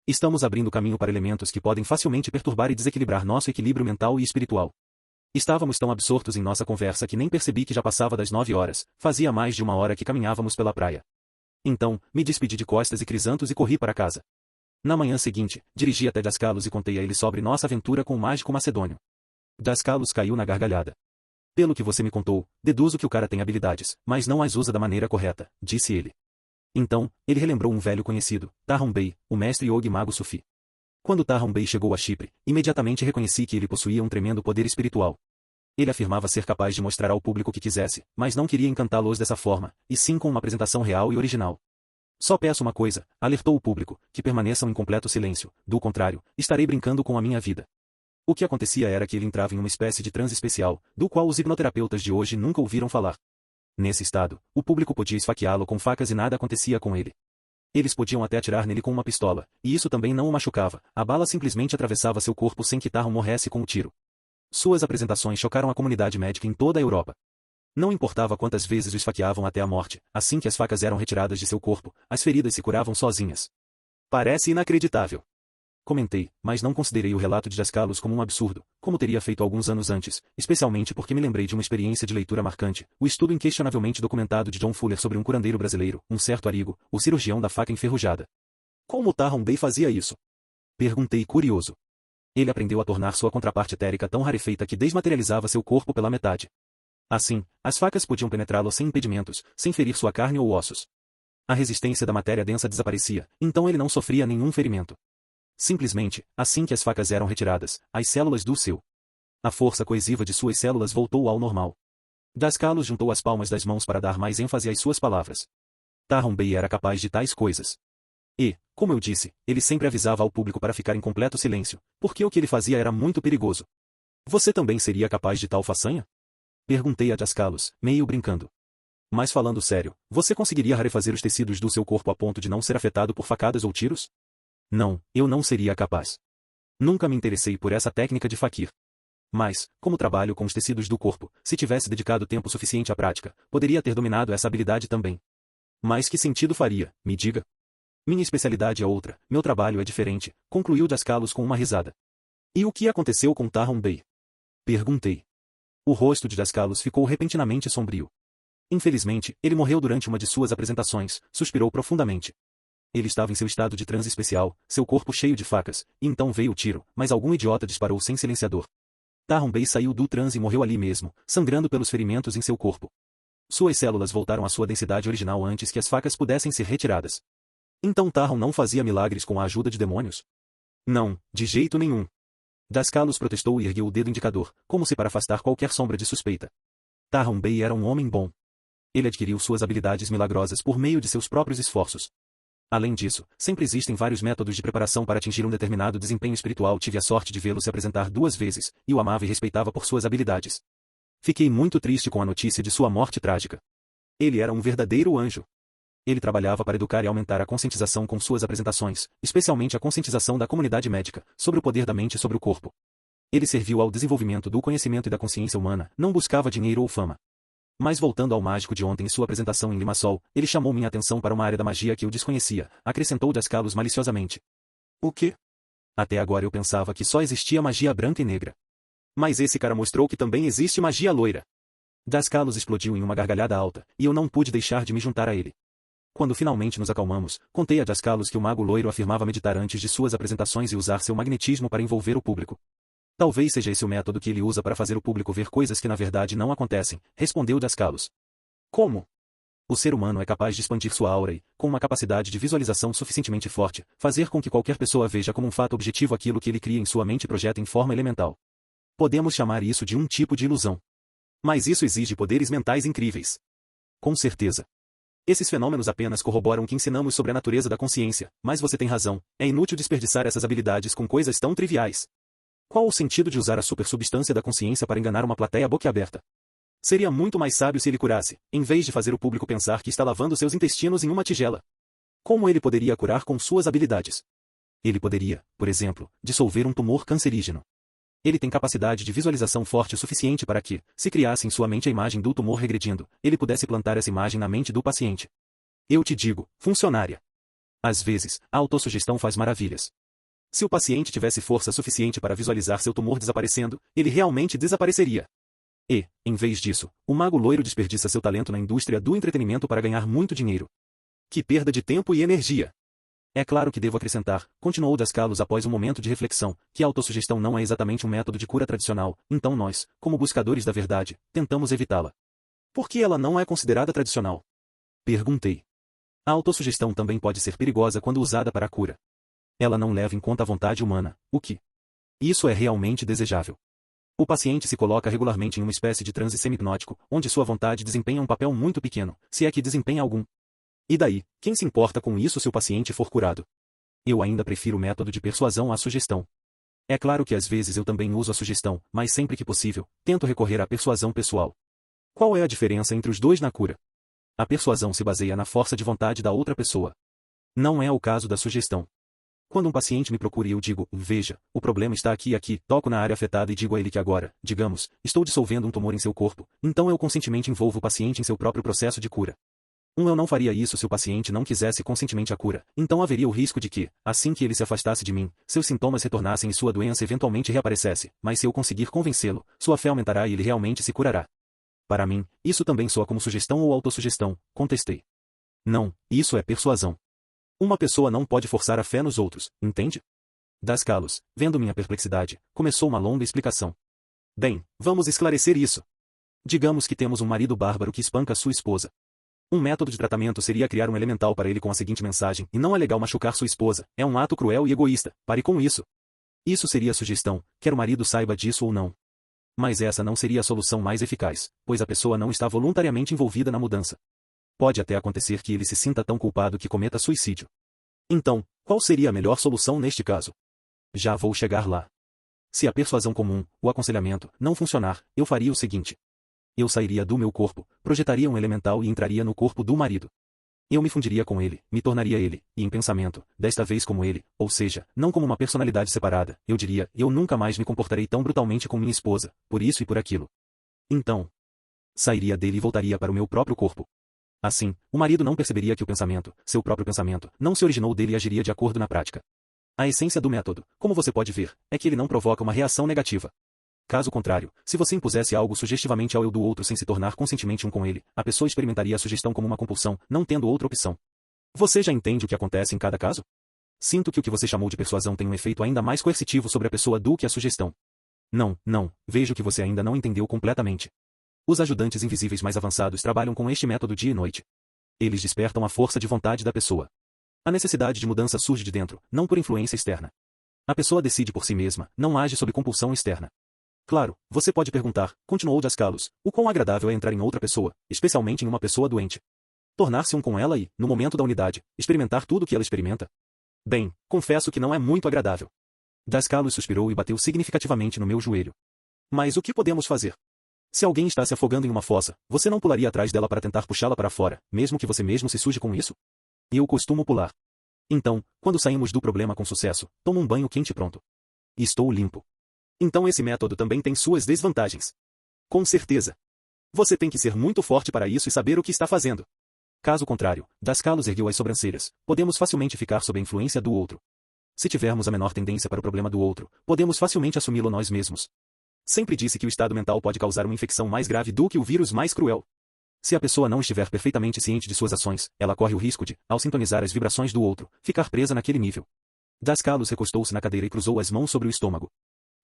Estamos abrindo caminho para elementos que podem facilmente perturbar e desequilibrar nosso equilíbrio mental e espiritual. Estávamos tão absortos em nossa conversa que nem percebi que já passava das 9 horas, fazia mais de 1 hora que caminhávamos pela praia. Então, me despedi de Costas e Crisantos e corri para casa. Na manhã seguinte, dirigi até Dascalos e contei a ele sobre nossa aventura com o mágico macedônio. Dascalos caiu na gargalhada. Pelo que você me contou, deduzo que o cara tem habilidades, mas não as usa da maneira correta, disse ele. Então, ele relembrou um velho conhecido, Tahron Bey, o mestre Yogi Mago Sufi. Quando Tahron Bey chegou a Chipre, imediatamente reconheci que ele possuía um tremendo poder espiritual. Ele afirmava ser capaz de mostrar ao público o que quisesse, mas não queria encantá-los dessa forma, e sim com uma apresentação real e original. Só peço uma coisa, alertou o público, que permaneçam em completo silêncio, do contrário, estarei brincando com a minha vida. O que acontecia era que ele entrava em uma espécie de transe especial, do qual os hipnoterapeutas de hoje nunca ouviram falar. Nesse estado, o público podia esfaqueá-lo com facas e nada acontecia com ele. Eles podiam até atirar nele com uma pistola, e isso também não o machucava, a bala simplesmente atravessava seu corpo sem que Tahron morresse com o tiro. Suas apresentações chocaram a comunidade médica em toda a Europa. Não importava quantas vezes o esfaqueavam até a morte, assim que as facas eram retiradas de seu corpo, as feridas se curavam sozinhas. Parece inacreditável. Comentei, mas não considerei o relato de Dascalos como um absurdo, como teria feito alguns anos antes, especialmente porque me lembrei de uma experiência de leitura marcante, o estudo inquestionavelmente documentado de John Fuller sobre um curandeiro brasileiro, um certo Arigo, o cirurgião da faca enferrujada. Como Tahron Bey fazia isso? Perguntei curioso. Ele aprendeu a tornar sua contraparte etérica tão rarefeita que desmaterializava seu corpo pela metade. Assim, as facas podiam penetrá-lo sem impedimentos, sem ferir sua carne ou ossos. A resistência da matéria densa desaparecia, então ele não sofria nenhum ferimento. Simplesmente, assim que as facas eram retiradas, as células a força coesiva de suas células voltou ao normal. Dascalos juntou as palmas das mãos para dar mais ênfase às suas palavras. Tahron Bey era capaz de tais coisas. E, como eu disse, ele sempre avisava ao público para ficar em completo silêncio, porque o que ele fazia era muito perigoso. Você também seria capaz de tal façanha? Perguntei a Dascalos, meio brincando. Mas falando sério, você conseguiria rarefazer os tecidos do seu corpo a ponto de não ser afetado por facadas ou tiros? Não, eu não seria capaz. Nunca me interessei por essa técnica de faquir. Mas, como trabalho com os tecidos do corpo, se tivesse dedicado tempo suficiente à prática, poderia ter dominado essa habilidade também. Mas que sentido faria, me diga? Minha especialidade é outra, meu trabalho é diferente, concluiu Dascalos com uma risada. E o que aconteceu com Tahron Bey? Perguntei. O rosto de Dascalos ficou repentinamente sombrio. Infelizmente, ele morreu durante uma de suas apresentações, suspirou profundamente. Ele estava em seu estado de transe especial, seu corpo cheio de facas, e então veio o tiro, mas algum idiota disparou sem silenciador. Tahron Bey saiu do transe e morreu ali mesmo, sangrando pelos ferimentos em seu corpo. Suas células voltaram à sua densidade original antes que as facas pudessem ser retiradas. Então Tahron não fazia milagres com a ajuda de demônios? Não, de jeito nenhum. Dascalos protestou e ergueu o dedo indicador, como se para afastar qualquer sombra de suspeita. Tahron Bey era um homem bom. Ele adquiriu suas habilidades milagrosas por meio de seus próprios esforços. Além disso, sempre existem vários métodos de preparação para atingir um determinado desempenho espiritual. Tive a sorte de vê-lo se apresentar 2 vezes, e o amava e respeitava por suas habilidades. Fiquei muito triste com a notícia de sua morte trágica. Ele era um verdadeiro anjo. Ele trabalhava para educar e aumentar a conscientização com suas apresentações, especialmente a conscientização da comunidade médica, sobre o poder da mente sobre o corpo. Ele serviu ao desenvolvimento do conhecimento e da consciência humana, não buscava dinheiro ou fama. Mas voltando ao mágico de ontem e sua apresentação em Limassol, ele chamou minha atenção para uma área da magia que eu desconhecia, acrescentou Dascalos maliciosamente. O quê? Até agora eu pensava que só existia magia branca e negra. Mas esse cara mostrou que também existe magia loira. Dascalos explodiu em uma gargalhada alta, e eu não pude deixar de me juntar a ele. Quando finalmente nos acalmamos, contei a Dascalos que o mago loiro afirmava meditar antes de suas apresentações e usar seu magnetismo para envolver o público. Talvez seja esse o método que ele usa para fazer o público ver coisas que na verdade não acontecem, respondeu Dascalos. Como? O ser humano é capaz de expandir sua aura e, com uma capacidade de visualização suficientemente forte, fazer com que qualquer pessoa veja como um fato objetivo aquilo que ele cria em sua mente e projeta em forma elemental. Podemos chamar isso de um tipo de ilusão. Mas isso exige poderes mentais incríveis. Com certeza. Esses fenômenos apenas corroboram o que ensinamos sobre a natureza da consciência, mas você tem razão, é inútil desperdiçar essas habilidades com coisas tão triviais. Qual o sentido de usar a supersubstância da consciência para enganar uma plateia boquiaberta? Seria muito mais sábio se ele curasse, em vez de fazer o público pensar que está lavando seus intestinos em uma tigela. Como ele poderia curar com suas habilidades? Ele poderia, por exemplo, dissolver um tumor cancerígeno. Ele tem capacidade de visualização forte o suficiente para que, se criasse em sua mente a imagem do tumor regredindo, ele pudesse plantar essa imagem na mente do paciente. Eu te digo, funcionária. Às vezes, a autossugestão faz maravilhas. Se o paciente tivesse força suficiente para visualizar seu tumor desaparecendo, ele realmente desapareceria. E, em vez disso, o mago loiro desperdiça seu talento na indústria do entretenimento para ganhar muito dinheiro. Que perda de tempo e energia! É claro que devo acrescentar, continuou Dascalos após um momento de reflexão, que a autossugestão não é exatamente um método de cura tradicional, então nós, como buscadores da verdade, tentamos evitá-la. Por que ela não é considerada tradicional? Perguntei. A autossugestão também pode ser perigosa quando usada para a cura. Ela não leva em conta a vontade humana, o que? Isso é realmente desejável. O paciente se coloca regularmente em uma espécie de transe semi-hipnótico, onde sua vontade desempenha um papel muito pequeno, se é que desempenha algum. E daí, quem se importa com isso se o paciente for curado? Eu ainda prefiro o método de persuasão à sugestão. É claro que às vezes eu também uso a sugestão, mas sempre que possível, tento recorrer à persuasão pessoal. Qual é a diferença entre os dois na cura? A persuasão se baseia na força de vontade da outra pessoa. Não é o caso da sugestão. Quando um paciente me procura e eu digo, veja, o problema está aqui e aqui, toco na área afetada e digo a ele que agora, digamos, estou dissolvendo um tumor em seu corpo, então eu conscientemente envolvo o paciente em seu próprio processo de cura. Eu não faria isso se o paciente não quisesse conscientemente a cura, então haveria o risco de que, assim que ele se afastasse de mim, seus sintomas retornassem e sua doença eventualmente reaparecesse, mas se eu conseguir convencê-lo, sua fé aumentará e ele realmente se curará. Para mim, isso também soa como sugestão ou autossugestão, contestei. Não, isso é persuasão. Uma pessoa não pode forçar a fé nos outros, entende? Dascalos, vendo minha perplexidade, começou uma longa explicação. Bem, vamos esclarecer isso. Digamos que temos um marido bárbaro que espanca sua esposa. Um método de tratamento seria criar um elemental para ele com a seguinte mensagem, e não é legal machucar sua esposa, é um ato cruel e egoísta, pare com isso. Isso seria a sugestão, quer o marido saiba disso ou não. Mas essa não seria a solução mais eficaz, pois a pessoa não está voluntariamente envolvida na mudança. Pode até acontecer que ele se sinta tão culpado que cometa suicídio. Então, qual seria a melhor solução neste caso? Já vou chegar lá. Se a persuasão comum, o aconselhamento, não funcionar, eu faria o seguinte. Eu sairia do meu corpo, projetaria um elemental e entraria no corpo do marido. Eu me fundiria com ele, me tornaria ele, e em pensamento, desta vez como ele, ou seja, não como uma personalidade separada, eu diria, eu nunca mais me comportarei tão brutalmente com minha esposa, por isso e por aquilo. Então, sairia dele e voltaria para o meu próprio corpo. Assim, o marido não perceberia que o pensamento, seu próprio pensamento, não se originou dele e agiria de acordo na prática. A essência do método, como você pode ver, é que ele não provoca uma reação negativa. Caso contrário, se você impusesse algo sugestivamente ao eu do outro sem se tornar conscientemente um com ele, a pessoa experimentaria a sugestão como uma compulsão, não tendo outra opção. Você já entende o que acontece em cada caso? Sinto que o que você chamou de persuasão tem um efeito ainda mais coercitivo sobre a pessoa do que a sugestão. Não, vejo que você ainda não entendeu completamente. Os ajudantes invisíveis mais avançados trabalham com este método dia e noite. Eles despertam a força de vontade da pessoa. A necessidade de mudança surge de dentro, não por influência externa. A pessoa decide por si mesma, não age sob compulsão externa. Claro, você pode perguntar, continuou Dascalos, o quão agradável é entrar em outra pessoa, especialmente em uma pessoa doente. Tornar-se um com ela e, no momento da unidade, experimentar tudo o que ela experimenta? Bem, confesso que não é muito agradável. Dascalos suspirou e bateu significativamente no meu joelho. Mas o que podemos fazer? Se alguém está se afogando em uma fossa, você não pularia atrás dela para tentar puxá-la para fora, mesmo que você mesmo se suje com isso? Eu costumo pular. Então, quando saímos do problema com sucesso, tomo um banho quente pronto. Estou limpo. Então esse método também tem suas desvantagens. Com certeza. Você tem que ser muito forte para isso e saber o que está fazendo. Caso contrário, Dascalos ergueu as sobrancelhas, podemos facilmente ficar sob a influência do outro. Se tivermos a menor tendência para o problema do outro, podemos facilmente assumi-lo nós mesmos. Sempre disse que o estado mental pode causar uma infecção mais grave do que o vírus mais cruel. Se a pessoa não estiver perfeitamente ciente de suas ações, ela corre o risco de, ao sintonizar as vibrações do outro, ficar presa naquele nível. Dascalos recostou-se na cadeira e cruzou as mãos sobre o estômago.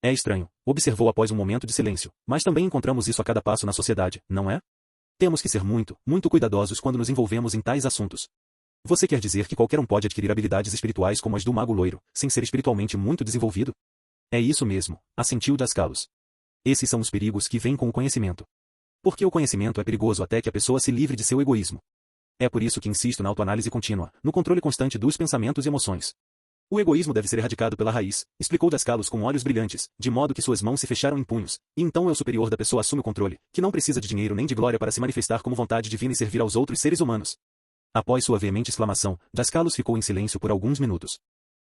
É estranho, observou após um momento de silêncio, mas também encontramos isso a cada passo na sociedade, não é? Temos que ser muito cuidadosos quando nos envolvemos em tais assuntos. Você quer dizer que qualquer um pode adquirir habilidades espirituais como as do mago loiro, sem ser espiritualmente muito desenvolvido? É isso mesmo, assentiu Dascalos. Esses são os perigos que vêm com o conhecimento. Porque o conhecimento é perigoso até que a pessoa se livre de seu egoísmo. É por isso que insisto na autoanálise contínua, no controle constante dos pensamentos e emoções. O egoísmo deve ser erradicado pela raiz, explicou Dascalos com olhos brilhantes, de modo que suas mãos se fecharam em punhos, e então o eu superior da pessoa assume o controle, que não precisa de dinheiro nem de glória para se manifestar como vontade divina e servir aos outros seres humanos. Após sua veemente exclamação, Dascalos ficou em silêncio por alguns minutos.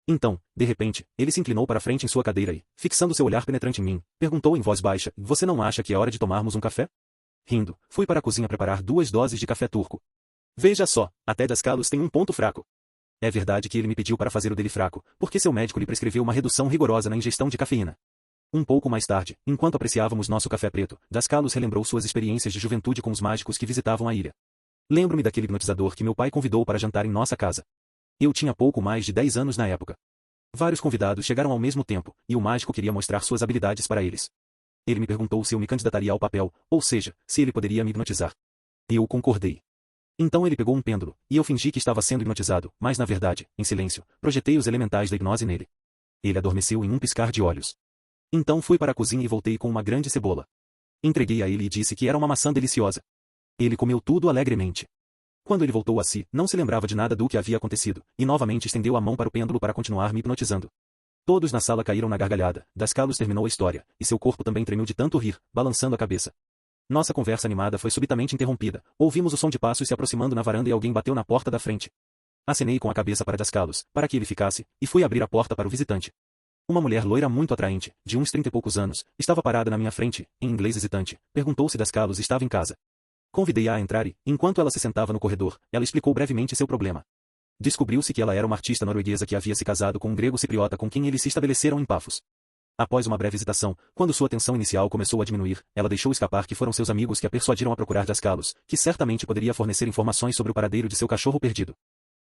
Então, de repente, ele se inclinou para frente em sua cadeira e, fixando seu olhar penetrante em mim, perguntou em voz baixa, você não acha que é hora de tomarmos um café? Rindo, fui para a cozinha preparar 2 doses de café turco. Veja só, até Dascalos tem um ponto fraco. É verdade que ele me pediu para fazer o dele fraco, porque seu médico lhe prescreveu uma redução rigorosa na ingestão de cafeína. Um pouco mais tarde, enquanto apreciávamos nosso café preto, Dascalos relembrou suas experiências de juventude com os mágicos que visitavam a ilha. Lembro-me daquele hipnotizador que meu pai convidou para jantar em nossa casa. Eu tinha pouco mais de 10 anos na época. Vários convidados chegaram ao mesmo tempo, e o mágico queria mostrar suas habilidades para eles. Ele me perguntou se eu me candidataria ao papel, ou seja, se ele poderia me hipnotizar. Eu concordei. Então ele pegou um pêndulo, e eu fingi que estava sendo hipnotizado, mas na verdade, em silêncio, projetei os elementais da hipnose nele. Ele adormeceu em um piscar de olhos. Então fui para a cozinha e voltei com uma grande cebola. Entreguei a ele e disse que era uma maçã deliciosa. Ele comeu tudo alegremente. Quando ele voltou a si, não se lembrava de nada do que havia acontecido, e novamente estendeu a mão para o pêndulo para continuar me hipnotizando. Todos na sala caíram na gargalhada, Dascalos terminou a história, e seu corpo também tremeu de tanto rir, balançando a cabeça. Nossa conversa animada foi subitamente interrompida. Ouvimos o som de passos se aproximando na varanda e alguém bateu na porta da frente. Acenei com a cabeça para Dascalos, para que ele ficasse, e fui abrir a porta para o visitante. Uma mulher loira muito atraente, de uns 30 e poucos anos, estava parada na minha frente, em inglês hesitante, perguntou se Dascalos estava em casa. Convidei-a a entrar e, enquanto ela se sentava no corredor, ela explicou brevemente seu problema. Descobriu-se que ela era uma artista norueguesa que havia se casado com um grego cipriota com quem eles se estabeleceram em Pafos. Após uma breve hesitação, quando sua tensão inicial começou a diminuir, ela deixou escapar que foram seus amigos que a persuadiram a procurar Dascalos, que certamente poderia fornecer informações sobre o paradeiro de seu cachorro perdido.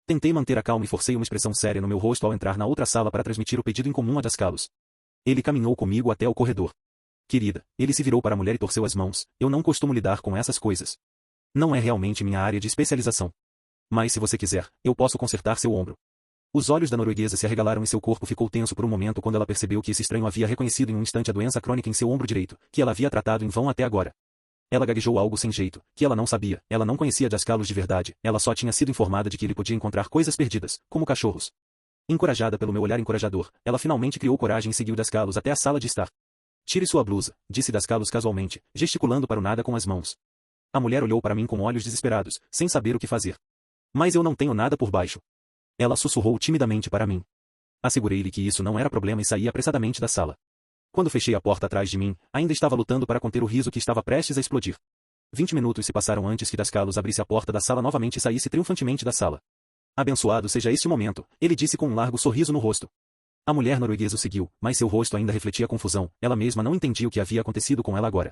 Tentei manter a calma e forcei uma expressão séria no meu rosto ao entrar na outra sala para transmitir o pedido incomum a Dascalos. Ele caminhou comigo até o corredor. Querida, ele se virou para a mulher e torceu as mãos, eu não costumo lidar com essas coisas. Não é realmente minha área de especialização. Mas se você quiser, eu posso consertar seu ombro. Os olhos da norueguesa se arregalaram e seu corpo ficou tenso por um momento quando ela percebeu que esse estranho havia reconhecido em um instante a doença crônica em seu ombro direito, que ela havia tratado em vão até agora. Ela gaguejou algo sem jeito, que ela não sabia, ela não conhecia Dascalos de verdade, ela só tinha sido informada de que ele podia encontrar coisas perdidas, como cachorros. Encorajada pelo meu olhar encorajador, ela finalmente criou coragem e seguiu Dascalos até a sala de estar. Tire sua blusa, disse Dascalos casualmente, gesticulando para o nada com as mãos. A mulher olhou para mim com olhos desesperados, sem saber o que fazer. Mas eu não tenho nada por baixo. Ela sussurrou timidamente para mim. Assegurei-lhe que isso não era problema e saí apressadamente da sala. Quando fechei a porta atrás de mim, ainda estava lutando para conter o riso que estava prestes a explodir. 20 minutos se passaram antes que Dascalos abrisse a porta da sala novamente e saísse triunfantemente da sala. Abençoado seja este momento, ele disse com um largo sorriso no rosto. A mulher norueguesa o seguiu, mas seu rosto ainda refletia confusão, ela mesma não entendia o que havia acontecido com ela agora.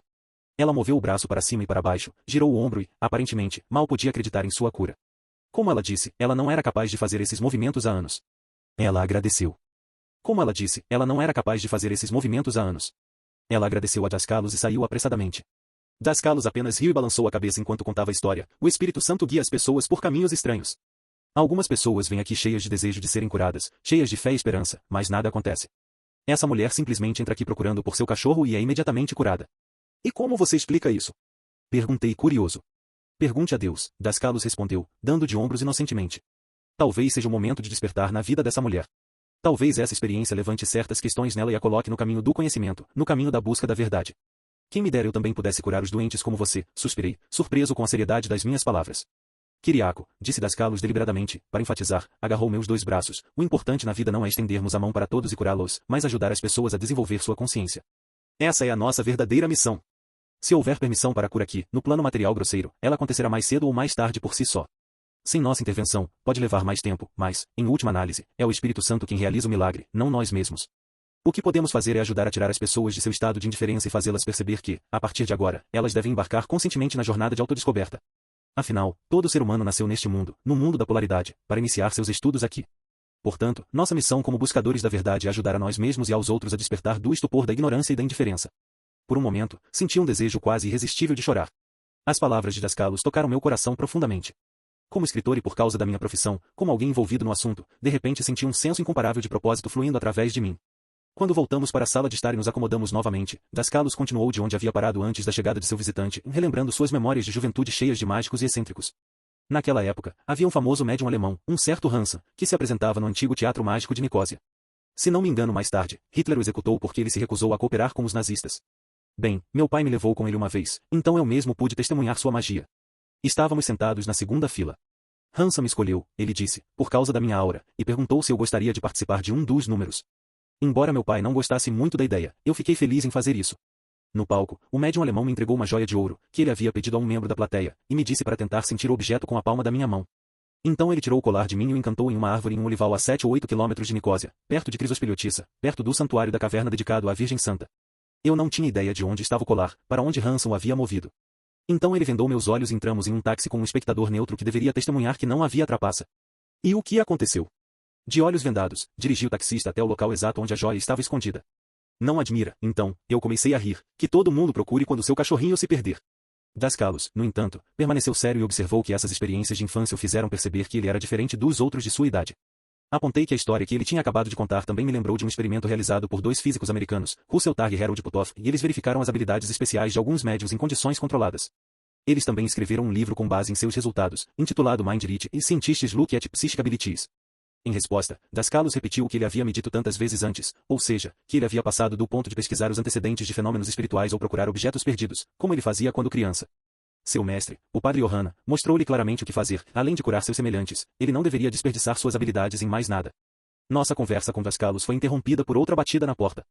Ela moveu o braço para cima e para baixo, girou o ombro e, aparentemente, mal podia acreditar em sua cura. Como ela disse, ela não era capaz de fazer esses movimentos há anos. Ela agradeceu. Como ela disse, ela não era capaz de fazer esses movimentos há anos. Ela agradeceu a Dascalos e saiu apressadamente. Dascalos apenas riu e balançou a cabeça enquanto contava a história. O Espírito Santo guia as pessoas por caminhos estranhos. Algumas pessoas vêm aqui cheias de desejo de serem curadas, cheias de fé e esperança, mas nada acontece. Essa mulher simplesmente entra aqui procurando por seu cachorro e é imediatamente curada. E como você explica isso? Perguntei curioso. Pergunte a Deus, Dascalos respondeu, dando de ombros inocentemente. Talvez seja o momento de despertar na vida dessa mulher. Talvez essa experiência levante certas questões nela e a coloque no caminho do conhecimento, no caminho da busca da verdade. Quem me dera eu também pudesse curar os doentes como você, suspirei, surpreso com a seriedade das minhas palavras. Kiriako, disse Dascalos deliberadamente, para enfatizar, agarrou meus 2 braços. O importante na vida não é estendermos a mão para todos e curá-los, mas ajudar as pessoas a desenvolver sua consciência. Essa é a nossa verdadeira missão. Se houver permissão para a cura aqui, no plano material grosseiro, ela acontecerá mais cedo ou mais tarde por si só. Sem nossa intervenção, pode levar mais tempo, mas, em última análise, é o Espírito Santo quem realiza o milagre, não nós mesmos. O que podemos fazer é ajudar a tirar as pessoas de seu estado de indiferença e fazê-las perceber que, a partir de agora, elas devem embarcar conscientemente na jornada de autodescoberta. Afinal, todo ser humano nasceu neste mundo, no mundo da polaridade, para iniciar seus estudos aqui. Portanto, nossa missão como buscadores da verdade é ajudar a nós mesmos e aos outros a despertar do estupor da ignorância e da indiferença. Por um momento, senti um desejo quase irresistível de chorar. As palavras de Dascalos tocaram meu coração profundamente. Como escritor e por causa da minha profissão, como alguém envolvido no assunto, de repente senti um senso incomparável de propósito fluindo através de mim. Quando voltamos para a sala de estar e nos acomodamos novamente, Dascalos continuou de onde havia parado antes da chegada de seu visitante, relembrando suas memórias de juventude cheias de mágicos e excêntricos. Naquela época, havia um famoso médium alemão, um certo Hansa, que se apresentava no antigo teatro mágico de Nicósia. Se não me engano mais tarde, Hitler o executou porque ele se recusou a cooperar com os nazistas. Bem, meu pai me levou com ele uma vez, então eu mesmo pude testemunhar sua magia. Estávamos sentados na segunda fila. Hansa me escolheu, ele disse, por causa da minha aura, e perguntou se eu gostaria de participar de um dos números. Embora meu pai não gostasse muito da ideia, eu fiquei feliz em fazer isso. No palco, o médium alemão me entregou uma joia de ouro, que ele havia pedido a um membro da plateia, e me disse para tentar sentir o objeto com a palma da minha mão. Então ele tirou o colar de mim e o encantou em uma árvore em um olival a 7 ou 8 quilômetros de Nicósia, perto de Crisospiliotiça, perto do santuário da caverna dedicado à Virgem Santa. Eu não tinha ideia de onde estava o colar, para onde Hanson o havia movido. Então ele vendou meus olhos e entramos em um táxi com um espectador neutro que deveria testemunhar que não havia trapaça. E o que aconteceu? De olhos vendados, dirigi o taxista até o local exato onde a joia estava escondida. Não admira, então, eu comecei a rir, que todo mundo procure quando seu cachorrinho se perder. Das Calos, no entanto, permaneceu sério e observou que essas experiências de infância o fizeram perceber que ele era diferente dos outros de sua idade. Apontei que a história que ele tinha acabado de contar também me lembrou de um experimento realizado por dois físicos americanos, Russell Targ e Harold Puthoff, e eles verificaram as habilidades especiais de alguns médios em condições controladas. Eles também escreveram um livro com base em seus resultados, intitulado Mind Reach e Scientists Look at Psychic Abilities. Em resposta, Das Calos repetiu o que ele havia me dito tantas vezes antes, ou seja, que ele havia passado do ponto de pesquisar os antecedentes de fenômenos espirituais ou procurar objetos perdidos, como ele fazia quando criança. Seu mestre, o padre Johanna, mostrou-lhe claramente o que fazer, além de curar seus semelhantes, ele não deveria desperdiçar suas habilidades em mais nada. Nossa conversa com Das Calos foi interrompida por outra batida na porta.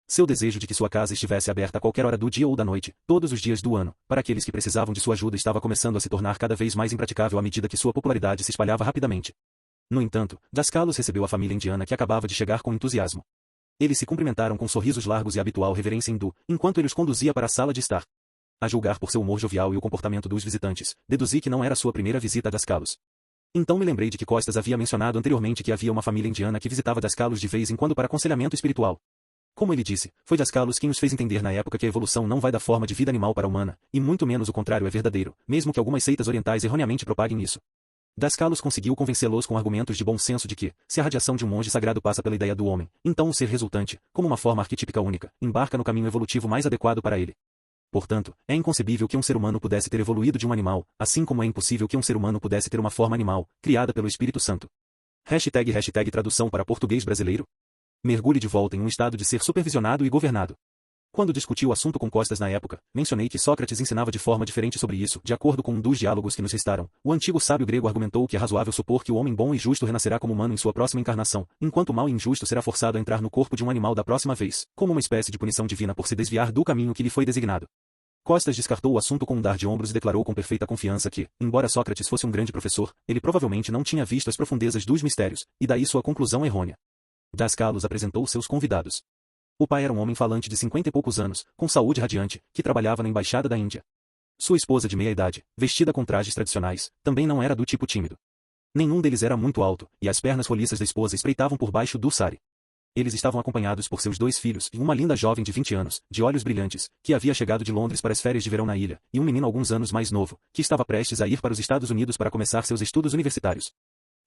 Seu desejo de que sua casa estivesse aberta a qualquer hora do dia ou da noite, todos os dias do ano, para aqueles que precisavam de sua ajuda estava começando a se tornar cada vez mais impraticável à medida que sua popularidade se espalhava rapidamente. No entanto, Das Calos recebeu a família indiana que acabava de chegar com entusiasmo. Eles se cumprimentaram com sorrisos largos e habitual reverência hindu, enquanto ele os conduzia para a sala de estar. A julgar por seu humor jovial e o comportamento dos visitantes, deduzi que não era sua primeira visita a Das Calos. Então me lembrei de que Costas havia mencionado anteriormente que havia uma família indiana que visitava Das Calos de vez em quando para aconselhamento espiritual. Como ele disse, foi Das Calos quem os fez entender na época que a evolução não vai da forma de vida animal para a humana, e muito menos o contrário é verdadeiro, mesmo que algumas seitas orientais erroneamente propaguem isso. Das Calos conseguiu convencê-los com argumentos de bom senso de que, se a radiação de um monge sagrado passa pela ideia do homem, então o ser resultante, como uma forma arquetípica única, embarca no caminho evolutivo mais adequado para ele. Portanto, é inconcebível que um ser humano pudesse ter evoluído de um animal, assim como é impossível que um ser humano pudesse ter uma forma animal, criada pelo Espírito Santo. Hashtag tradução para português brasileiro. Mergulhe de volta em um estado de ser supervisionado e governado. Quando discuti o assunto com Costas na época, mencionei que Sócrates ensinava de forma diferente sobre isso. De acordo com um dos diálogos que nos restaram, o antigo sábio grego argumentou que é razoável supor que o homem bom e justo renascerá como humano em sua próxima encarnação, enquanto o mau e injusto será forçado a entrar no corpo de um animal da próxima vez, como uma espécie de punição divina por se desviar do caminho que lhe foi designado. Costas descartou o assunto com um dar de ombros e declarou com perfeita confiança que, embora Sócrates fosse um grande professor, ele provavelmente não tinha visto as profundezas dos mistérios, e daí sua conclusão errônea. Das Calos apresentou seus convidados. O pai era um homem falante de 50 e poucos anos, com saúde radiante, que trabalhava na embaixada da Índia. Sua esposa de meia idade, vestida com trajes tradicionais, também não era do tipo tímido. Nenhum deles era muito alto, e as pernas roliças da esposa espreitavam por baixo do sari. Eles estavam acompanhados por seus dois filhos e uma linda jovem de 20 anos, de olhos brilhantes, que havia chegado de Londres para as férias de verão na ilha, e um menino alguns anos mais novo, que estava prestes a ir para os Estados Unidos para começar seus estudos universitários.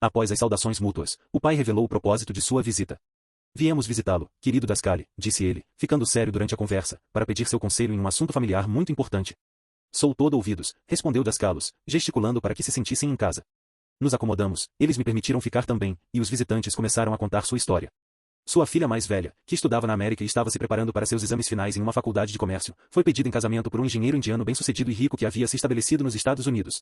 Após as saudações mútuas, o pai revelou o propósito de sua visita. Viemos visitá-lo, querido Dascali, disse ele, ficando sério durante a conversa, para pedir seu conselho em um assunto familiar muito importante. Sou todo ouvidos, respondeu Dascalos, gesticulando para que se sentissem em casa. Nos acomodamos, eles me permitiram ficar também, e os visitantes começaram a contar sua história. Sua filha mais velha, que estudava na América e estava se preparando para seus exames finais em uma faculdade de comércio, foi pedida em casamento por um engenheiro indiano bem-sucedido e rico que havia se estabelecido nos Estados Unidos.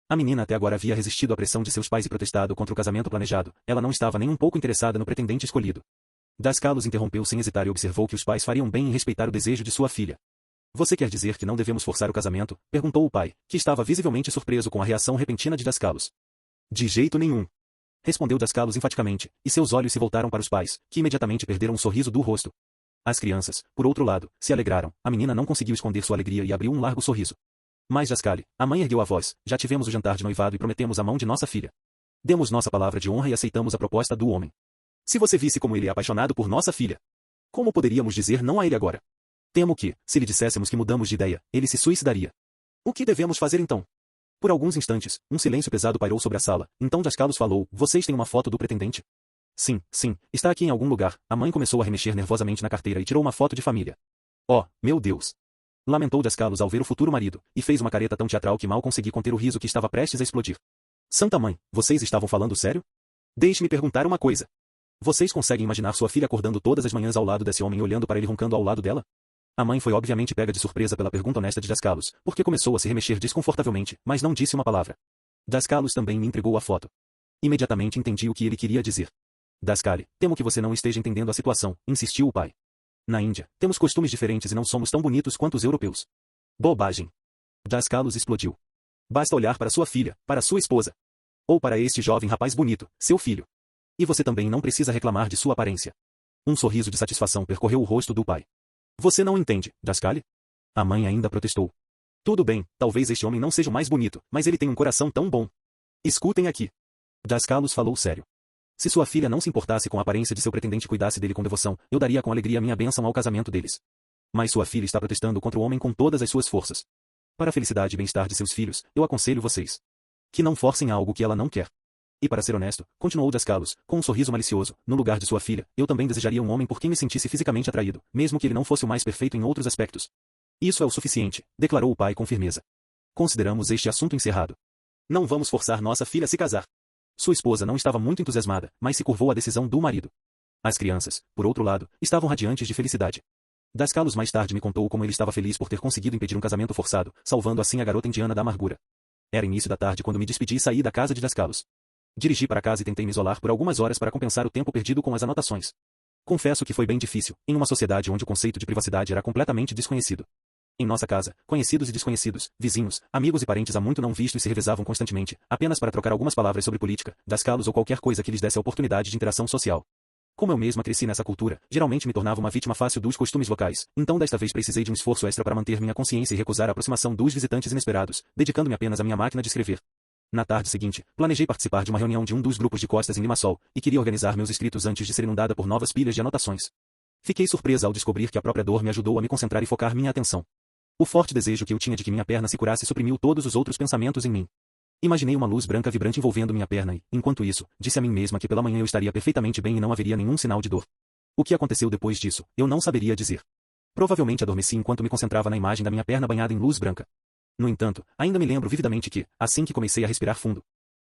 A menina até agora havia resistido à pressão de seus pais e protestado contra o casamento planejado, ela não estava nem um pouco interessada no pretendente escolhido. Dascalos interrompeu sem hesitar e observou que os pais fariam bem em respeitar o desejo de sua filha. Você quer dizer que não devemos forçar o casamento? Perguntou o pai, que estava visivelmente surpreso com a reação repentina de Dascalos. De jeito nenhum. Respondeu Dascalos enfaticamente, e seus olhos se voltaram para os pais, que imediatamente perderam um sorriso do rosto. As crianças, por outro lado, se alegraram, a menina não conseguiu esconder sua alegria e abriu um largo sorriso. Mas Dascali, a mãe ergueu a voz, já tivemos o jantar de noivado e prometemos a mão de nossa filha. Demos nossa palavra de honra e aceitamos a proposta do homem. Se você visse como ele é apaixonado por nossa filha. Como poderíamos dizer não a ele agora? Temo que, se lhe disséssemos que mudamos de ideia, ele se suicidaria. O que devemos fazer então? Por alguns instantes, um silêncio pesado pairou sobre a sala, então Dascalos falou, vocês têm uma foto do pretendente? Sim, está aqui em algum lugar. A mãe começou a remexer nervosamente na carteira e tirou uma foto de família. Oh, meu Deus! Lamentou Dascalos ao ver o futuro marido, e fez uma careta tão teatral que mal consegui conter o riso que estava prestes a explodir. Santa mãe, vocês estavam falando sério? Deixe-me perguntar uma coisa. Vocês conseguem imaginar sua filha acordando todas as manhãs ao lado desse homem e olhando para ele roncando ao lado dela? A mãe foi obviamente pega de surpresa pela pergunta honesta de Dascalos, porque começou a se remexer desconfortavelmente, mas não disse uma palavra. Dascalos também me entregou a foto. Imediatamente entendi o que ele queria dizer. Dascali, temo que você não esteja entendendo a situação, insistiu o pai. Na Índia, temos costumes diferentes e não somos tão bonitos quanto os europeus. Bobagem. Dascalos explodiu. Basta olhar para sua filha, para sua esposa. Ou para este jovem rapaz bonito, seu filho. E você também não precisa reclamar de sua aparência. Um sorriso de satisfação percorreu o rosto do pai. Você não entende, Dascali? A mãe ainda protestou. Tudo bem, talvez este homem não seja o mais bonito, mas ele tem um coração tão bom. Escutem aqui. Dascalos falou sério. Se sua filha não se importasse com a aparência de seu pretendente e cuidasse dele com devoção, eu daria com alegria minha bênção ao casamento deles. Mas sua filha está protestando contra o homem com todas as suas forças. Para a felicidade e bem-estar de seus filhos, eu aconselho vocês que não forcem algo que ela não quer. E para ser honesto, continuou Dascalos, com um sorriso malicioso, no lugar de sua filha, eu também desejaria um homem por quem me sentisse fisicamente atraído, mesmo que ele não fosse o mais perfeito em outros aspectos. Isso é o suficiente, declarou o pai com firmeza. Consideramos este assunto encerrado. Não vamos forçar nossa filha a se casar. Sua esposa não estava muito entusiasmada, mas se curvou à decisão do marido. As crianças, por outro lado, estavam radiantes de felicidade. Dascalos mais tarde me contou como ele estava feliz por ter conseguido impedir um casamento forçado, salvando assim a garota indiana da amargura. Era início da tarde quando me despedi e saí da casa de Dascalos. Dirigi para casa e tentei me isolar por algumas horas para compensar o tempo perdido com as anotações. Confesso que foi bem difícil, em uma sociedade onde o conceito de privacidade era completamente desconhecido. Em nossa casa, conhecidos e desconhecidos, vizinhos, amigos e parentes há muito não vistos se revezavam constantemente, apenas para trocar algumas palavras sobre política, Dascalos ou qualquer coisa que lhes desse a oportunidade de interação social. Como eu mesma cresci nessa cultura, geralmente me tornava uma vítima fácil dos costumes locais, então desta vez precisei de um esforço extra para manter minha consciência e recusar a aproximação dos visitantes inesperados, dedicando-me apenas à minha máquina de escrever. Na tarde seguinte, planejei participar de uma reunião de um dos grupos de costas em Limassol, e queria organizar meus escritos antes de ser inundada por novas pilhas de anotações. Fiquei surpresa ao descobrir que a própria dor me ajudou a me concentrar e focar minha atenção. O forte desejo que eu tinha de que minha perna se curasse suprimiu todos os outros pensamentos em mim. Imaginei uma luz branca vibrante envolvendo minha perna e, enquanto isso, disse a mim mesma que pela manhã eu estaria perfeitamente bem e não haveria nenhum sinal de dor. O que aconteceu depois disso, eu não saberia dizer. Provavelmente adormeci enquanto me concentrava na imagem da minha perna banhada em luz branca. No entanto, ainda me lembro vividamente que, assim que comecei a respirar fundo,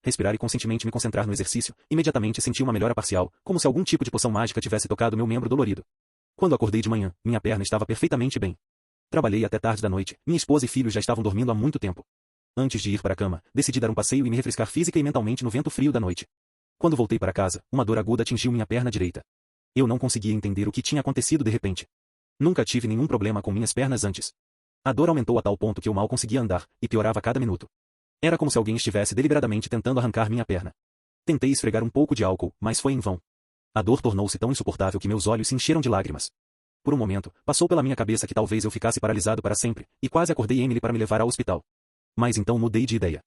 respirar e conscientemente me concentrar no exercício, imediatamente senti uma melhora parcial, como se algum tipo de poção mágica tivesse tocado meu membro dolorido. Quando acordei de manhã, minha perna estava perfeitamente bem. Trabalhei até tarde da noite, minha esposa e filhos já estavam dormindo há muito tempo. Antes de ir para a cama, decidi dar um passeio e me refrescar física e mentalmente no vento frio da noite. Quando voltei para casa, uma dor aguda atingiu minha perna direita. Eu não conseguia entender o que tinha acontecido de repente. Nunca tive nenhum problema com minhas pernas antes. A dor aumentou a tal ponto que eu mal conseguia andar, e piorava a cada minuto. Era como se alguém estivesse deliberadamente tentando arrancar minha perna. Tentei esfregar um pouco de álcool, mas foi em vão. A dor tornou-se tão insuportável que meus olhos se encheram de lágrimas. Por um momento, passou pela minha cabeça que talvez eu ficasse paralisado para sempre, e quase acordei Emily para me levar ao hospital. Mas então mudei de ideia.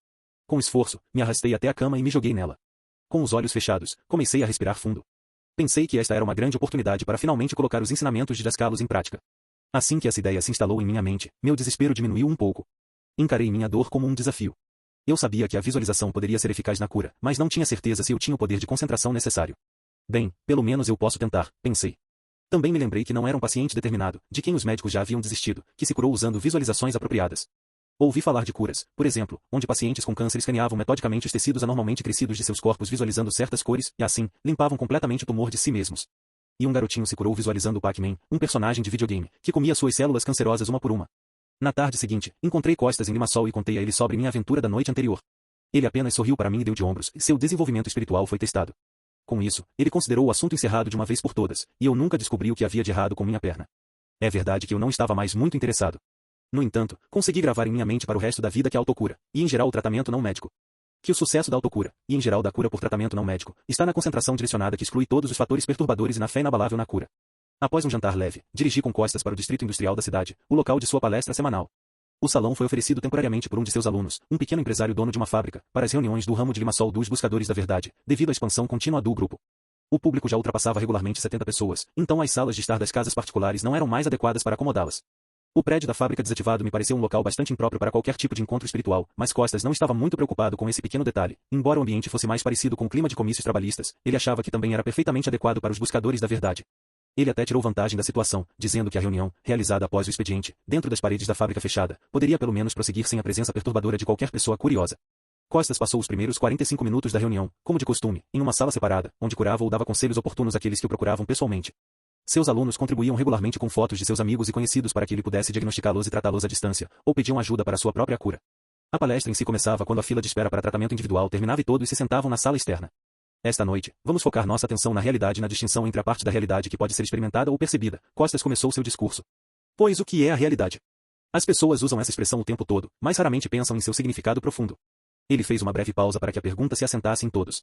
Com esforço, me arrastei até a cama e me joguei nela. Com os olhos fechados, comecei a respirar fundo. Pensei que esta era uma grande oportunidade para finalmente colocar os ensinamentos de Dascalos em prática. Assim que essa ideia se instalou em minha mente, meu desespero diminuiu um pouco. Encarei minha dor como um desafio. Eu sabia que a visualização poderia ser eficaz na cura, mas não tinha certeza se eu tinha o poder de concentração necessário. Bem, pelo menos eu posso tentar, pensei. Também me lembrei que não era um paciente determinado, de quem os médicos já haviam desistido, que se curou usando visualizações apropriadas. Ouvi falar de curas, por exemplo, onde pacientes com câncer escaneavam metodicamente os tecidos anormalmente crescidos de seus corpos visualizando certas cores, e assim, limpavam completamente o tumor de si mesmos. E um garotinho se curou visualizando o Pac-Man, um personagem de videogame, que comia suas células cancerosas uma por uma. Na tarde seguinte, encontrei Costas em Limassol e contei a ele sobre minha aventura da noite anterior. Ele apenas sorriu para mim e deu de ombros, e seu desenvolvimento espiritual foi testado. Com isso, ele considerou o assunto encerrado de uma vez por todas, e eu nunca descobri o que havia de errado com minha perna. É verdade que eu não estava mais muito interessado. No entanto, consegui gravar em minha mente para o resto da vida que a autocura, e em geral o tratamento não médico. Que o sucesso da autocura, e em geral da cura por tratamento não médico, está na concentração direcionada que exclui todos os fatores perturbadores e na fé inabalável na cura. Após um jantar leve, dirigi com Costas para o distrito industrial da cidade, o local de sua palestra semanal. O salão foi oferecido temporariamente por um de seus alunos, um pequeno empresário dono de uma fábrica, para as reuniões do ramo de Limassol dos Buscadores da Verdade, devido à expansão contínua do grupo. O público já ultrapassava regularmente 70 pessoas, então as salas de estar das casas particulares não eram mais adequadas para acomodá-las. O prédio da fábrica desativado me pareceu um local bastante impróprio para qualquer tipo de encontro espiritual, mas Costas não estava muito preocupado com esse pequeno detalhe. Embora o ambiente fosse mais parecido com o clima de comícios trabalhistas, ele achava que também era perfeitamente adequado para os buscadores da verdade. Ele até tirou vantagem da situação, dizendo que a reunião, realizada após o expediente, dentro das paredes da fábrica fechada, poderia pelo menos prosseguir sem a presença perturbadora de qualquer pessoa curiosa. Costas passou os primeiros 45 minutos da reunião, como de costume, em uma sala separada, onde curava ou dava conselhos oportunos àqueles que o procuravam pessoalmente. Seus alunos contribuíam regularmente com fotos de seus amigos e conhecidos para que ele pudesse diagnosticá-los e tratá-los à distância, ou pediam ajuda para sua própria cura. A palestra em si começava quando a fila de espera para tratamento individual terminava e todos se sentavam na sala externa. Esta noite, vamos focar nossa atenção na realidade e na distinção entre a parte da realidade que pode ser experimentada ou percebida. Costas começou seu discurso. Pois o que é a realidade? As pessoas usam essa expressão o tempo todo, mas raramente pensam em seu significado profundo. Ele fez uma breve pausa para que a pergunta se assentasse em todos.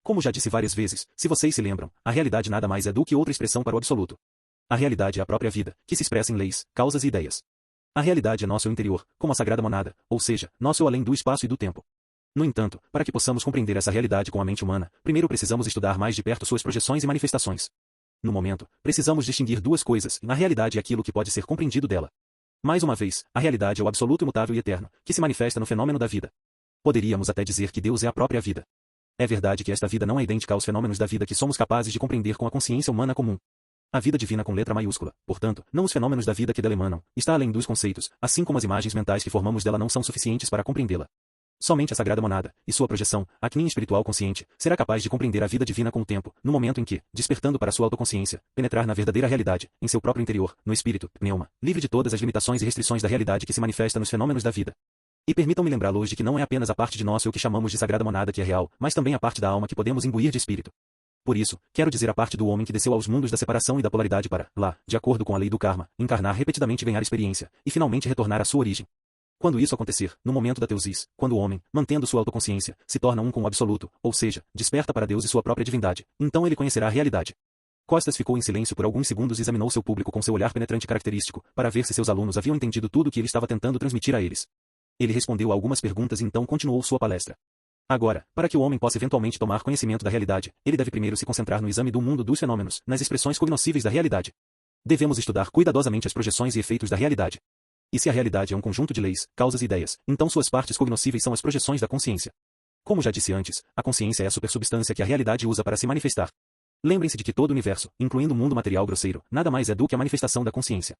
Como já disse várias vezes, se vocês se lembram, a realidade nada mais é do que outra expressão para o absoluto. A realidade é a própria vida, que se expressa em leis, causas e ideias. A realidade é nosso interior, como a sagrada monada, ou seja, nosso eu além do espaço e do tempo. No entanto, para que possamos compreender essa realidade com a mente humana, primeiro precisamos estudar mais de perto suas projeções e manifestações. No momento, precisamos distinguir duas coisas, a realidade e aquilo que pode ser compreendido dela. Mais uma vez, a realidade é o absoluto imutável e eterno, que se manifesta no fenômeno da vida. Poderíamos até dizer que Deus é a própria vida. É verdade que esta vida não é idêntica aos fenômenos da vida que somos capazes de compreender com a consciência humana comum. A vida divina com letra maiúscula, portanto, não os fenômenos da vida que dela emanam, está além dos conceitos, assim como as imagens mentais que formamos dela não são suficientes para compreendê-la. Somente a sagrada monada, e sua projeção, a Aknin espiritual consciente, será capaz de compreender a vida divina com o tempo, no momento em que, despertando para sua autoconsciência, penetrar na verdadeira realidade, em seu próprio interior, no espírito, pneuma, livre de todas as limitações e restrições da realidade que se manifesta nos fenômenos da vida. E permitam-me lembrá-los de que não é apenas a parte de nós o que chamamos de sagrada monada que é real, mas também a parte da alma que podemos imbuir de espírito. Por isso, quero dizer a parte do homem que desceu aos mundos da separação e da polaridade para, lá, de acordo com a lei do karma, encarnar repetidamente e ganhar experiência, e finalmente retornar à sua origem. Quando isso acontecer, no momento da teusis, quando o homem, mantendo sua autoconsciência, se torna um com o absoluto, ou seja, desperta para Deus e sua própria divindade, então ele conhecerá a realidade. Costas ficou em silêncio por alguns segundos e examinou seu público com seu olhar penetrante característico, para ver se seus alunos haviam entendido tudo o que ele estava tentando transmitir a eles. Ele respondeu a algumas perguntas e então continuou sua palestra. Agora, para que o homem possa eventualmente tomar conhecimento da realidade, ele deve primeiro se concentrar no exame do mundo dos fenômenos, nas expressões cognoscíveis da realidade. Devemos estudar cuidadosamente as projeções e efeitos da realidade. E se a realidade é um conjunto de leis, causas e ideias, então suas partes cognoscíveis são as projeções da consciência. Como já disse antes, a consciência é a supersubstância que a realidade usa para se manifestar. Lembrem-se de que todo o universo, incluindo o mundo material grosseiro, nada mais é do que a manifestação da consciência.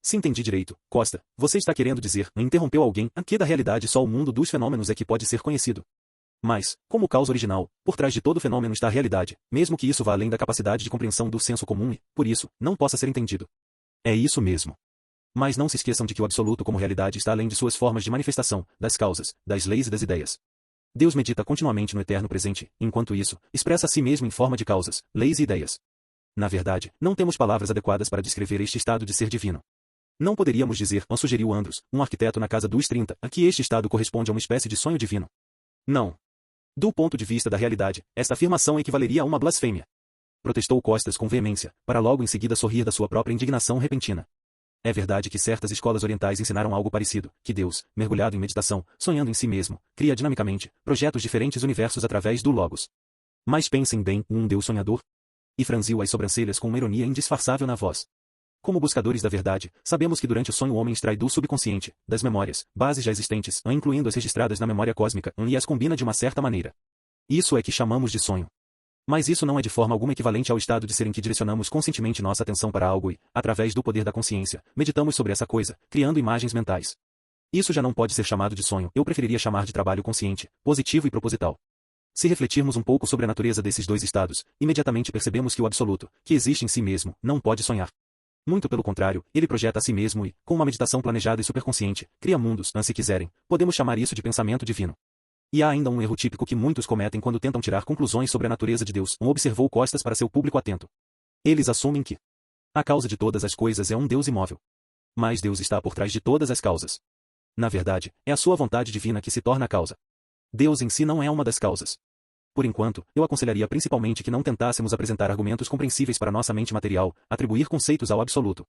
Se entendi direito, Costa, você está querendo dizer, interrompeu alguém, que da realidade só o mundo dos fenômenos é que pode ser conhecido. Mas, como causa original, por trás de todo fenômeno está a realidade, mesmo que isso vá além da capacidade de compreensão do senso comum e, por isso, não possa ser entendido. É isso mesmo. Mas não se esqueçam de que o absoluto como realidade está além de suas formas de manifestação, das causas, das leis e das ideias. Deus medita continuamente no eterno presente, enquanto isso, expressa a si mesmo em forma de causas, leis e ideias. Na verdade, não temos palavras adequadas para descrever este estado de ser divino. Não poderíamos dizer, sugeriu Andros, um arquiteto na casa dos 30, que este estado corresponde a uma espécie de sonho divino. Não. Do ponto de vista da realidade, esta afirmação equivaleria a uma blasfêmia. Protestou Costas com veemência, para logo em seguida sorrir da sua própria indignação repentina. É verdade que certas escolas orientais ensinaram algo parecido, que Deus, mergulhado em meditação, sonhando em si mesmo, cria dinamicamente, projetos diferentes universos através do Logos. Mas pensem bem, um Deus sonhador? E franziu as sobrancelhas com uma ironia indisfarçável na voz. Como buscadores da verdade, sabemos que durante o sonho o homem extrai do subconsciente, das memórias, bases já existentes, incluindo as registradas na memória cósmica, e as combina de uma certa maneira. Isso é que chamamos de sonho. Mas isso não é de forma alguma equivalente ao estado de ser em que direcionamos conscientemente nossa atenção para algo e, através do poder da consciência, meditamos sobre essa coisa, criando imagens mentais. Isso já não pode ser chamado de sonho, eu preferiria chamar de trabalho consciente, positivo e proposital. Se refletirmos um pouco sobre a natureza desses dois estados, imediatamente percebemos que o absoluto, que existe em si mesmo, não pode sonhar. Muito pelo contrário, ele projeta a si mesmo e, com uma meditação planejada e superconsciente, cria mundos, se quiserem, podemos chamar isso de pensamento divino. E há ainda um erro típico que muitos cometem quando tentam tirar conclusões sobre a natureza de Deus, observou Costas para seu público atento. Eles assumem que a causa de todas as coisas é um Deus imóvel. Mas Deus está por trás de todas as causas. Na verdade, é a sua vontade divina que se torna a causa. Deus em si não é uma das causas. Por enquanto, eu aconselharia principalmente que não tentássemos apresentar argumentos compreensíveis para nossa mente material, atribuir conceitos ao absoluto.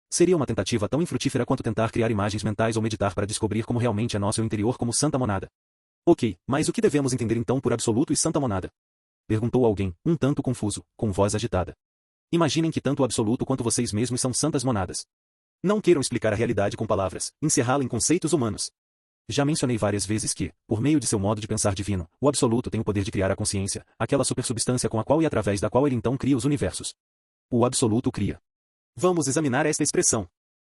Seria uma tentativa tão infrutífera quanto tentar criar imagens mentais ou meditar para descobrir como realmente é nosso interior como Santa Monada. Ok, mas o que devemos entender então por absoluto e Santa Monada? Perguntou alguém, um tanto confuso, com voz agitada. Imaginem que tanto o absoluto quanto vocês mesmos são santas monadas. Não queiram explicar a realidade com palavras, encerrá-la em conceitos humanos. Já mencionei várias vezes que, por meio de seu modo de pensar divino, o absoluto tem o poder de criar a consciência, aquela supersubstância com a qual e através da qual ele então cria os universos. O absoluto cria. Vamos examinar esta expressão.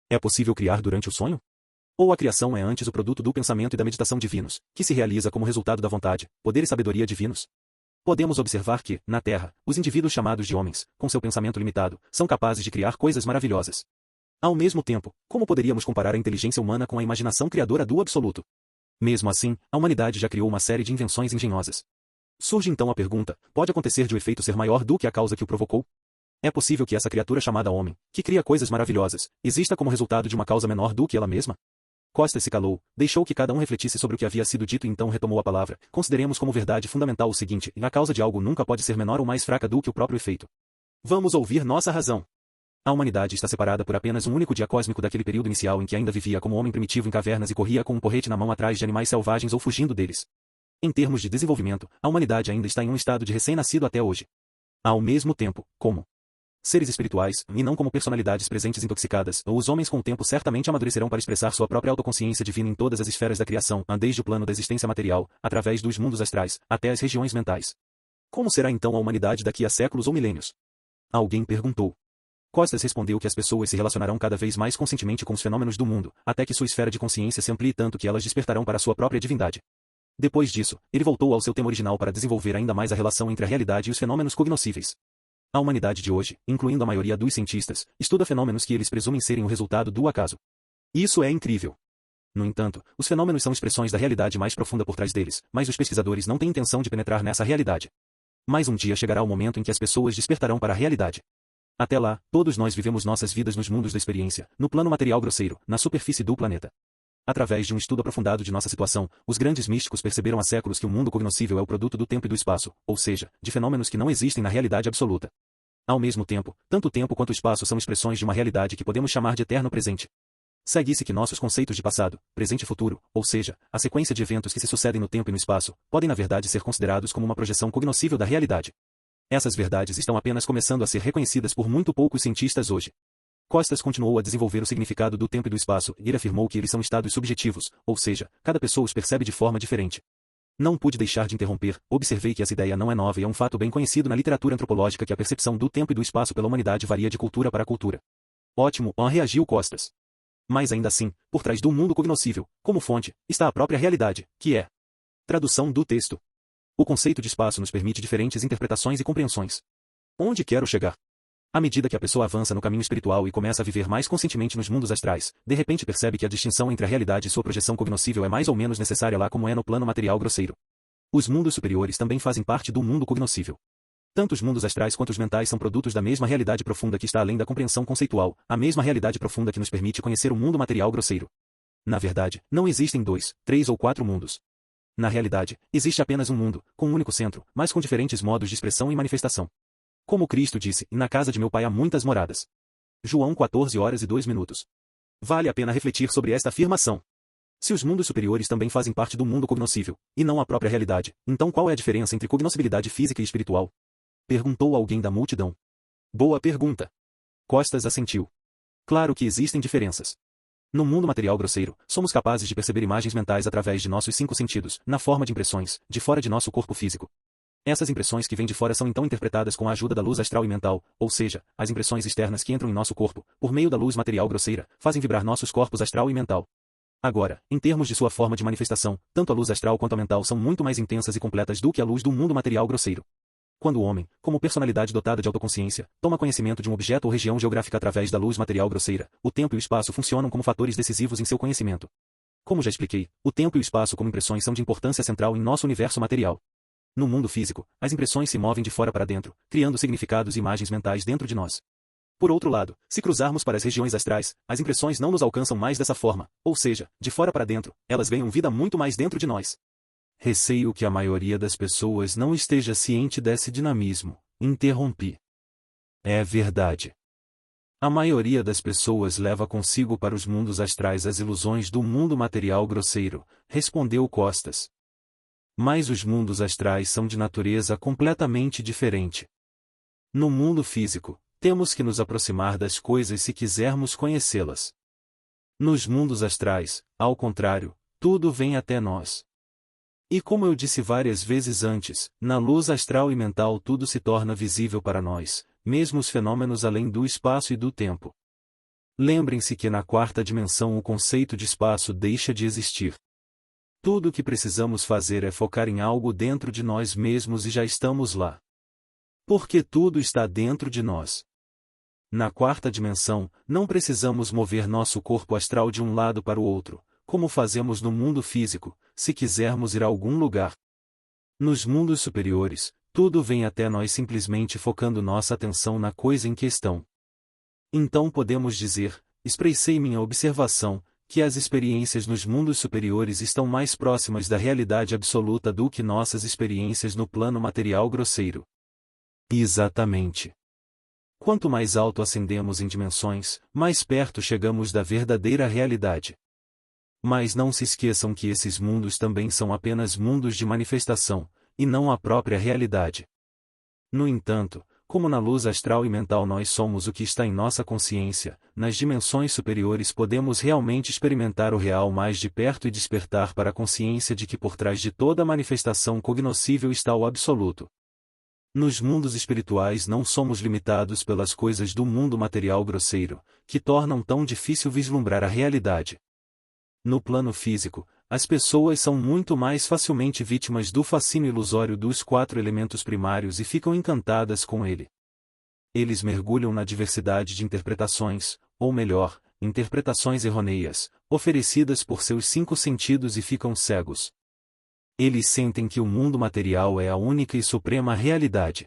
É possível criar durante o sonho? Ou a criação é antes o produto do pensamento e da meditação divinos, que se realiza como resultado da vontade, poder e sabedoria divinos? Podemos observar que, na Terra, os indivíduos chamados de homens, com seu pensamento limitado, são capazes de criar coisas maravilhosas. Ao mesmo tempo, como poderíamos comparar a inteligência humana com a imaginação criadora do absoluto? Mesmo assim, a humanidade já criou uma série de invenções engenhosas. Surge então a pergunta, pode acontecer de o efeito ser maior do que a causa que o provocou? É possível que essa criatura chamada homem, que cria coisas maravilhosas, exista como resultado de uma causa menor do que ela mesma? Costa se calou, deixou que cada um refletisse sobre o que havia sido dito e então retomou a palavra. Consideremos como verdade fundamental o seguinte: a causa de algo nunca pode ser menor ou mais fraca do que o próprio efeito. Vamos ouvir nossa razão. A humanidade está separada por apenas um único dia cósmico daquele período inicial em que ainda vivia como homem primitivo em cavernas e corria com um porrete na mão atrás de animais selvagens ou fugindo deles. Em termos de desenvolvimento, a humanidade ainda está em um estado de recém-nascido até hoje. Ao mesmo tempo, como seres espirituais, e não como personalidades presentes intoxicadas, os homens com o tempo certamente amadurecerão para expressar sua própria autoconsciência divina em todas as esferas da criação, desde o plano da existência material, através dos mundos astrais, até as regiões mentais. Como será então a humanidade daqui a séculos ou milênios? Alguém perguntou. Costas respondeu que as pessoas se relacionarão cada vez mais conscientemente com os fenômenos do mundo, até que sua esfera de consciência se amplie tanto que elas despertarão para sua própria divindade. Depois disso, ele voltou ao seu tema original para desenvolver ainda mais a relação entre a realidade e os fenômenos cognoscíveis. A humanidade de hoje, incluindo a maioria dos cientistas, estuda fenômenos que eles presumem serem o resultado do acaso. Isso é incrível. No entanto, os fenômenos são expressões da realidade mais profunda por trás deles, mas os pesquisadores não têm intenção de penetrar nessa realidade. Mas um dia chegará o momento em que as pessoas despertarão para a realidade. Até lá, todos nós vivemos nossas vidas nos mundos da experiência, no plano material grosseiro, na superfície do planeta. Através de um estudo aprofundado de nossa situação, os grandes místicos perceberam há séculos que o mundo cognoscível é o produto do tempo e do espaço, ou seja, de fenômenos que não existem na realidade absoluta. Ao mesmo tempo, tanto o tempo quanto o espaço são expressões de uma realidade que podemos chamar de eterno presente. Segue-se que nossos conceitos de passado, presente e futuro, ou seja, a sequência de eventos que se sucedem no tempo e no espaço, podem na verdade ser considerados como uma projeção cognoscível da realidade. Essas verdades estão apenas começando a ser reconhecidas por muito poucos cientistas hoje. Costas continuou a desenvolver o significado do tempo e do espaço, e ele afirmou que eles são estados subjetivos, ou seja, cada pessoa os percebe de forma diferente. Não pude deixar de interromper, observei que essa ideia não é nova e é um fato bem conhecido na literatura antropológica que a percepção do tempo e do espaço pela humanidade varia de cultura para cultura. Ótimo, reagiu Costas. Mas ainda assim, por trás do mundo cognoscível, como fonte, está a própria realidade, que é tradução do texto. O conceito de espaço nos permite diferentes interpretações e compreensões. Onde quero chegar? À medida que a pessoa avança no caminho espiritual e começa a viver mais conscientemente nos mundos astrais, de repente percebe que a distinção entre a realidade e sua projeção cognoscível é mais ou menos necessária lá como é no plano material grosseiro. Os mundos superiores também fazem parte do mundo cognoscível. Tanto os mundos astrais quanto os mentais são produtos da mesma realidade profunda que está além da compreensão conceitual, a mesma realidade profunda que nos permite conhecer o mundo material grosseiro. Na verdade, não existem 2, 3 ou 4 mundos. Na realidade, existe apenas um mundo, com um único centro, mas com diferentes modos de expressão e manifestação. Como Cristo disse, na casa de meu Pai há muitas moradas. João 14h02. Vale a pena refletir sobre esta afirmação. Se os mundos superiores também fazem parte do mundo cognoscível, e não a própria realidade, então qual é a diferença entre cognoscibilidade física e espiritual? Perguntou alguém da multidão. Boa pergunta. Costas assentiu. Claro que existem diferenças. No mundo material grosseiro, somos capazes de perceber imagens mentais através de nossos 5 sentidos, na forma de impressões, de fora de nosso corpo físico. Essas impressões que vêm de fora são então interpretadas com a ajuda da luz astral e mental, ou seja, as impressões externas que entram em nosso corpo, por meio da luz material grosseira, fazem vibrar nossos corpos astral e mental. Agora, em termos de sua forma de manifestação, tanto a luz astral quanto a mental são muito mais intensas e completas do que a luz do mundo material grosseiro. Quando o homem, como personalidade dotada de autoconsciência, toma conhecimento de um objeto ou região geográfica através da luz material grosseira, o tempo e o espaço funcionam como fatores decisivos em seu conhecimento. Como já expliquei, o tempo e o espaço como impressões são de importância central em nosso universo material. No mundo físico, as impressões se movem de fora para dentro, criando significados e imagens mentais dentro de nós. Por outro lado, se cruzarmos para as regiões astrais, as impressões não nos alcançam mais dessa forma, ou seja, de fora para dentro, elas ganham vida muito mais dentro de nós. Receio que a maioria das pessoas não esteja ciente desse dinamismo, interrompi. É verdade. A maioria das pessoas leva consigo para os mundos astrais as ilusões do mundo material grosseiro, respondeu Costas. Mas os mundos astrais são de natureza completamente diferente. No mundo físico, temos que nos aproximar das coisas se quisermos conhecê-las. Nos mundos astrais, ao contrário, tudo vem até nós. E como eu disse várias vezes antes, na luz astral e mental tudo se torna visível para nós, mesmo os fenômenos além do espaço e do tempo. Lembrem-se que na quarta dimensão o conceito de espaço deixa de existir. Tudo o que precisamos fazer é focar em algo dentro de nós mesmos e já estamos lá. Porque tudo está dentro de nós. Na quarta dimensão, não precisamos mover nosso corpo astral de um lado para o outro, como fazemos no mundo físico, se quisermos ir a algum lugar. Nos mundos superiores, tudo vem até nós simplesmente focando nossa atenção na coisa em questão. Então podemos dizer, expressei minha observação, que as experiências nos mundos superiores estão mais próximas da realidade absoluta do que nossas experiências no plano material grosseiro. Exatamente. Quanto mais alto ascendemos em dimensões, mais perto chegamos da verdadeira realidade. Mas não se esqueçam que esses mundos também são apenas mundos de manifestação, e não a própria realidade. No entanto, como na luz astral e mental nós somos o que está em nossa consciência, nas dimensões superiores podemos realmente experimentar o real mais de perto e despertar para a consciência de que por trás de toda manifestação cognoscível está o absoluto. Nos mundos espirituais não somos limitados pelas coisas do mundo material grosseiro, que tornam tão difícil vislumbrar a realidade. No plano físico, as pessoas são muito mais facilmente vítimas do fascínio ilusório dos 4 elementos primários e ficam encantadas com ele. Eles mergulham na diversidade de interpretações, ou melhor, interpretações errôneas, oferecidas por seus 5 sentidos e ficam cegos. Eles sentem que o mundo material é a única e suprema realidade.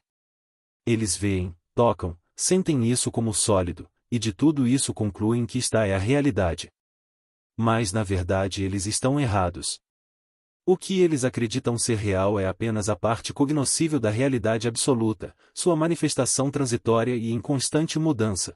Eles veem, tocam, sentem isso como sólido, e de tudo isso concluem que esta é a realidade. Mas na verdade eles estão errados. O que eles acreditam ser real é apenas a parte cognoscível da realidade absoluta, sua manifestação transitória e em constante mudança.